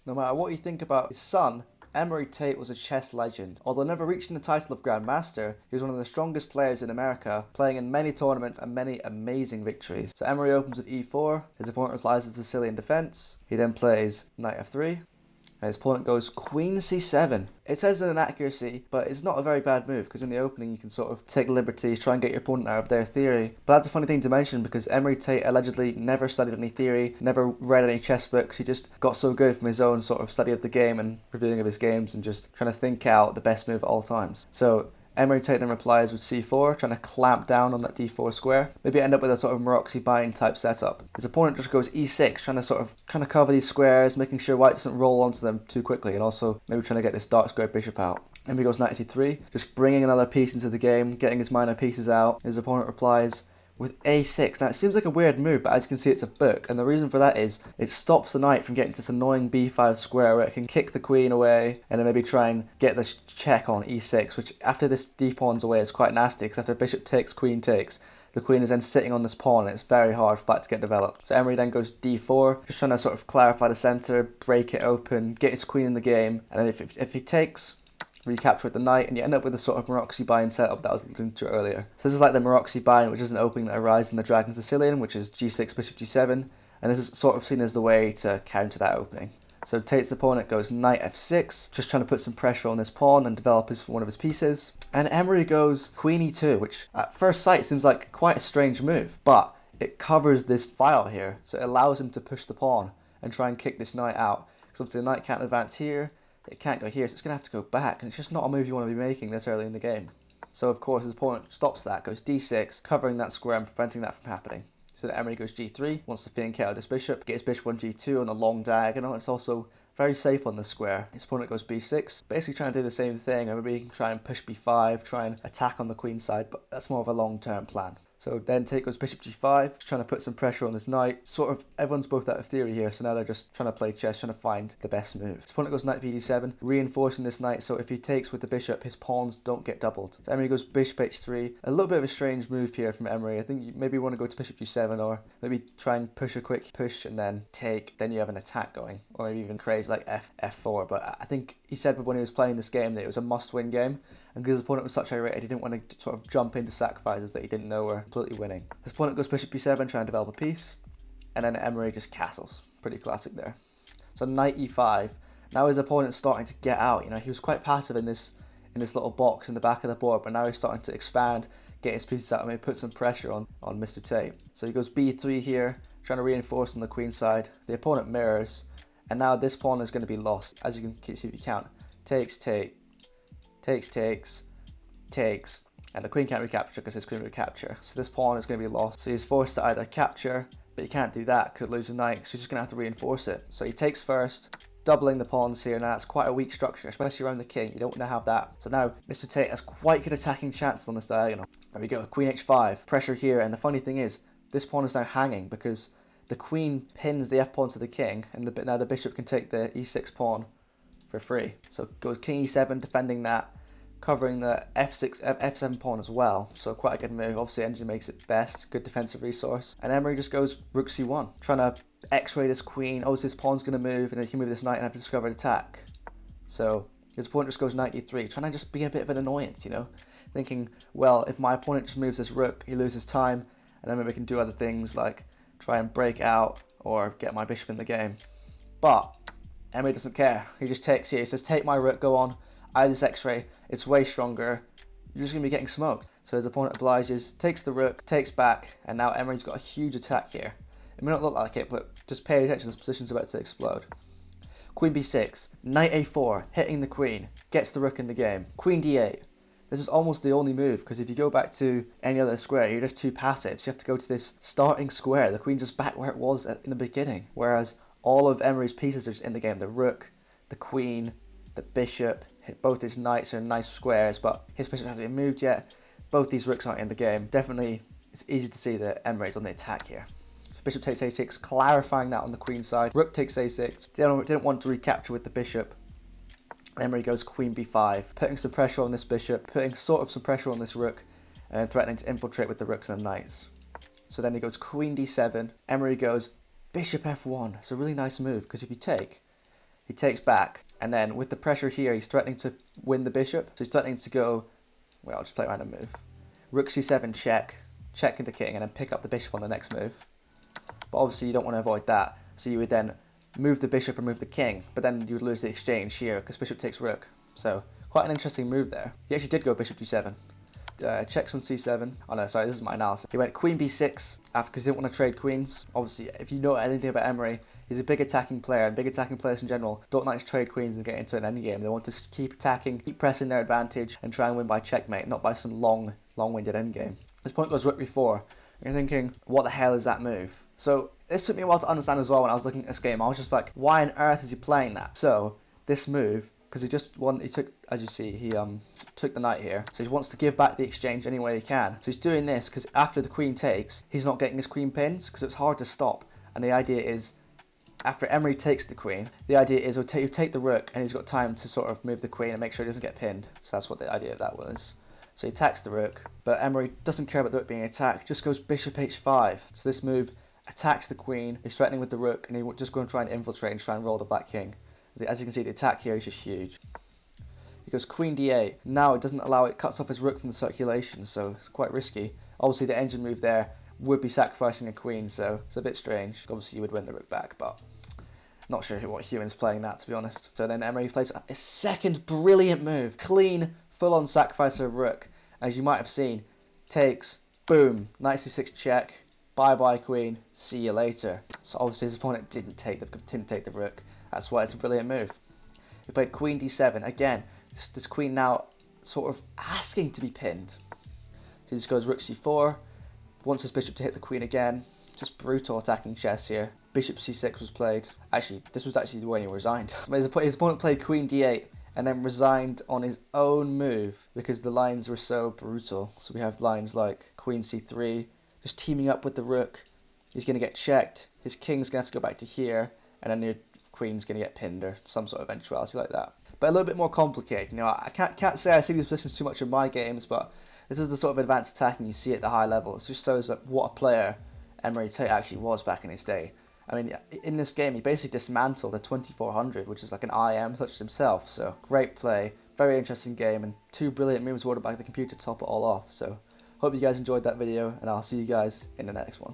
No matter what you think about his son, Emory Tate was a chess legend. Although never reaching the title of Grand Master, he was one of the strongest players in America, playing in many tournaments and many amazing victories. So Emory opens at e4, his opponent replies with Sicilian defense, he then plays knight f3, and his opponent goes queen c7. It says an inaccuracy, but it's not a very bad move because in the opening you can sort of take liberties, try and get your opponent out of their theory. But that's a funny thing to mention because Emory Tate allegedly never studied any theory, never read any chess books. He just got so good from his own sort of study of the game and reviewing of his games and just trying to think out the best move at all times. So Emory Tate then replies with c4, trying to clamp down on that d4 square. Maybe end up with a sort of Maroczy bind type setup. His opponent just goes e6, trying to cover these squares, making sure white doesn't roll onto them too quickly, and also maybe trying to get this dark square bishop out. Then he goes knight c3, just bringing another piece into the game, getting his minor pieces out. His opponent replies with a6. Now it seems like a weird move, but as you can see it's a book, and the reason for that is it stops the knight from getting to this annoying b5 square where it can kick the queen away and then maybe try and get this check on e6, which after this d-pawn's away is quite nasty because after bishop takes, queen takes, the queen is then sitting on this pawn and it's very hard for that to get developed. So Emory then goes d4, just trying to sort of clarify the center, break it open, get his queen in the game, and then if he takes, recapture with the knight, and you end up with a sort of Maroczy bind setup that I was alluding to earlier. So this is like the Maroczy bind, which is an opening that arises in the Dragon Sicilian, which is g6, bishop g7, and this is sort of seen as the way to counter that opening. So Tate's opponent goes knight f6, just trying to put some pressure on this pawn and develop one of his pieces. And Emory goes queen e2, which at first sight seems like quite a strange move, but it covers this file here, so it allows him to push the pawn and try and kick this knight out. Because obviously the knight can't advance here, it can't go here, so it's going to have to go back, and it's just not a move you want to be making this early in the game. So of course his opponent stops that, goes d6, covering that square and preventing that from happening. So then Emory goes g3, wants to flank out this bishop, get his bishop on g2 on a long diagonal. It's also very safe on the square. His opponent goes b6, basically trying to do the same thing, or maybe he can try and push b5, try and attack on the queen side, but that's more of a long-term plan. So then Tate goes bishop g5, trying to put some pressure on this knight. Sort of, everyone's both out of theory here, so now they're just trying to play chess, trying to find the best move. His opponent goes knight bd7, reinforcing this knight, so if he takes with the bishop, his pawns don't get doubled. So Emory goes bishop h3. A little bit of a strange move here from Emory. I think you maybe want to go to bishop g7, or maybe try and push a quick push and then take, then you have an attack going. Or maybe even crazy like f4, but I think he said when he was playing this game that it was a must-win game, and because his opponent was such irate, he didn't want to sort of jump into sacrifices that he didn't know were completely winning. His opponent goes bishop b7, trying to develop a piece, and then Emory just castles. Pretty classic there. So knight e5. Now his opponent's starting to get out. You know, he was quite passive in this little box in the back of the board, but now he's starting to expand, get his pieces out, and maybe put some pressure on Mr. Tate. So he goes b3 here, trying to reinforce on the queen side. The opponent mirrors, and now this pawn is going to be lost. As you can see if you count, takes, and the queen can't recapture because his queen would recapture. So this pawn is going to be lost. So he's forced to either capture, but he can't do that because it loses a knight, so he's just going to have to reinforce it. So he takes first, doubling the pawns here. Now it's quite a weak structure, especially around the king. You don't want to have that. So now Mr. Tate has quite good attacking chances on this diagonal. There we go, queen h5, pressure here, and the funny thing is, this pawn is now hanging because the queen pins the f-pawn to the king, and now the bishop can take the e6 pawn for free. So goes king e7, defending that, covering the f7 pawn as well. So quite a good move. Obviously Engine makes it best, good defensive resource. And Emory just goes rook c1, trying to x-ray this queen. Obviously this pawn's going to move, and then he can move this knight and have to discover an attack. So his opponent just goes knight d3, trying to just be a bit of an annoyance, you know, thinking, well, if my opponent just moves this rook, he loses time, and then maybe we can do other things like try and break out or get my bishop in the game. But Emory doesn't care. He just takes here. He says, take my rook, go on. I have this x-ray. It's way stronger. You're just going to be getting smoked. So his opponent obliges, takes the rook, takes back, and now Emory's got a huge attack here. It may not look like it, but just pay attention, this position's about to explode. Queen b6, knight a4, hitting the queen, gets the rook in the game. Queen d8. This is almost the only move, because if you go back to any other square, you're just too passive. So you have to go to this starting square. The queen's just back where it was in the beginning. Whereas all of Emory's pieces are just in the game. The rook, the queen, the bishop, both his knights are in nice squares, but his bishop hasn't been moved yet. Both these rooks aren't in the game. Definitely, it's easy to see that Emory's on the attack here. So bishop takes a6, clarifying that on the queen side. Rook takes a6. Didn't want to recapture with the bishop. Emory goes queen b5, putting some pressure on this bishop, putting sort of some pressure on this rook, and then threatening to infiltrate with the rooks and the knights. So then he goes queen d7. Emory goes bishop f1. It's a really nice move, because if you take, he takes back, and then with the pressure here, he's threatening to win the bishop. So he's threatening to go, well, I'll just play a random move. Rook c7 check, check the king, and then pick up the bishop on the next move. But obviously you don't want to avoid that, so you would then move the bishop and move the king, but then you would lose the exchange here because bishop takes rook. So quite an interesting move there. He actually did go bishop d7. Checks on c7. Oh no, sorry, this is my analysis. He went queen b6 after because he didn't want to trade queens. Obviously, if you know anything about Emory, he's a big attacking player, and big attacking players in general don't like to trade queens and get into an endgame. They want to keep attacking, keep pressing their advantage, and try and win by checkmate, not by some long-winded endgame. This point goes rook b4. And you're thinking, what the hell is that move? So this took me a while to understand as well when I was looking at this game. I was just like, why on earth is he playing that? So this move, because he took, as you see, he took the knight here. So he wants to give back the exchange any way he can. So he's doing this because after the queen takes, he's not getting his queen pinned because it's hard to stop. And the idea is, after Emory takes the queen, the idea is you take the rook and he's got time to sort of move the queen and make sure he doesn't get pinned. So that's what the idea of that was. So he attacks the rook, but Emory doesn't care about the rook being attacked, just goes bishop h5. So this move attacks the queen, he's threatening with the rook, and he's just going to try and infiltrate and try and roll the black king. As you can see, the attack here is just huge. He goes queen d8. Now it doesn't allow it, cuts off his rook from the circulation, so it's quite risky. Obviously the engine move there would be sacrificing a queen, so it's a bit strange. Obviously you would win the rook back, but not sure what human's playing that, to be honest. So then Emory plays a second brilliant move. Clean, full-on sacrifice of rook. As you might have seen, takes, boom, knight c6 check, bye-bye queen, see you later. So obviously his opponent didn't take the rook. That's why it's a brilliant move. He played queen d7. Again, this queen now sort of asking to be pinned. So he just goes rook c4, wants his bishop to hit the queen again. Just brutal attacking chess here. Bishop c6 was played. Actually, this was actually the way he resigned. His opponent played queen d8 and then resigned on his own move because the lines were so brutal. So we have lines like queen c3, just teaming up with the rook. He's going to get checked. His king's going to have to go back to here, and then the queen's going to get pinned or some sort of eventuality like that. But a little bit more complicated. You know, I can't say I see these positions too much in my games, but this is the sort of advanced attacking you see at the high level. It just shows what a player Emory Tate actually was back in his day. I mean, in this game, he basically dismantled a 2400, which is like an IM, such as himself. So, great play, very interesting game, and two brilliant moves ordered by the computer to top it all off. So, hope you guys enjoyed that video, and I'll see you guys in the next one.